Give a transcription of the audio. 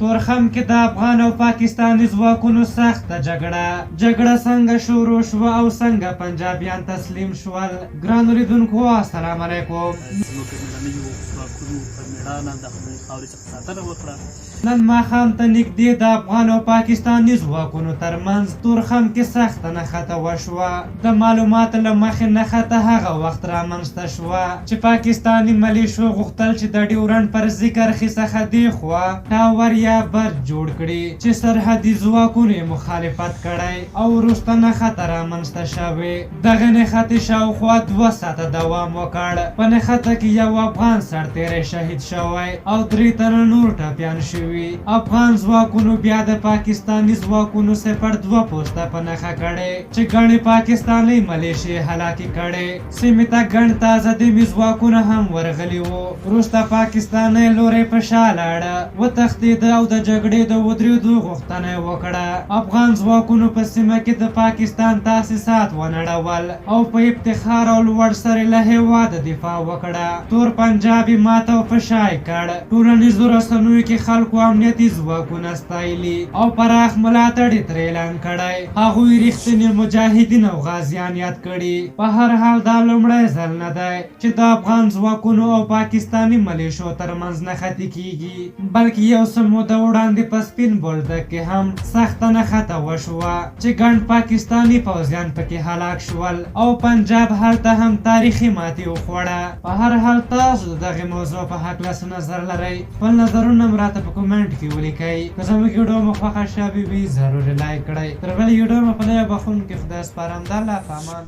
تورخم کې د افغان او پاکستاني ځواکونو سخته جګړه څنګه شروع شوه او څنګه پنجابیان تسلیم شول. ګرانو لیدونکو السلام علیکم. نن ماښام ته نږدې د افغان او پاکستاني ځواکونو ترمنځ تورخم کې سخته نښته وشوه. د معلوماتو له مخې نښته هغه وخت رامنځته شوه چې پاکستاني ملیشو غوښتل چې د ډیورنډ پر کرښې څخه دېخوا ټاور یا برج جوړ کړي چې سرحدي ځواکونو یې مخالفت کړی او وروسته نښته رامنځته شوې. دغه نښتې شاوخوا 2 ساعته دوام وکړ. په نښته کې یو افغان سرتیری شهید شوی او 3 تنه نور ټپیان شوي. افغان ځواکونو بیا د پاکستاني ځواکونو 2 پوسته په نښه کړې چې ګڼې پاکستاني ملیشې هلاکې کړې. سیمې ته ګڼ تازه دمي ځواکونه هم ورغلي وو. وروسته پاکستاني لوري په شا لاړه، وتښتېده او د جګړې د ودرېدو غوښتنه یې وکړه. افغان ځواکونو په سیمه کې د پاکستان تاسیسات ونړول او په افتخار او لوړ سر له هېواده دفاع وکړه. تور پنجاب یې ماته او په شا یې کړ. ټولنیزو رسنیو کې خلکو امنیتي ځواکونه ستایلي او پراخ ملاتړ یې ترې اعلان کړی. هغوی رښتیني مجاهدین او غازیان یاد کړي. په هر حال دا لومړی ځل نه دی چې د افغان ځواکونو او پاکستاني ملیشو ترمنځ نښتې کیږي، بلکې یو څه موده وړاندې په سپین بولدک کې هم سخته نښته وشوه چې ګڼ پاکستاني پوځیان پکې هلاک شول او پنجاب هلته هم تاریخي ماتې وخوړه. په هر حال تاسو د دغې موضوع په هکله څه نظر لرئ؟ خپل نظرونه هم راته په کومنټ کې ولیکئ. که زموږ ویډیو مو خوښه شوې وي ضروري لایک کړئ. تر بلې ویډیو مو په نوې بخښونکي خدای سپارم. د الله په امان.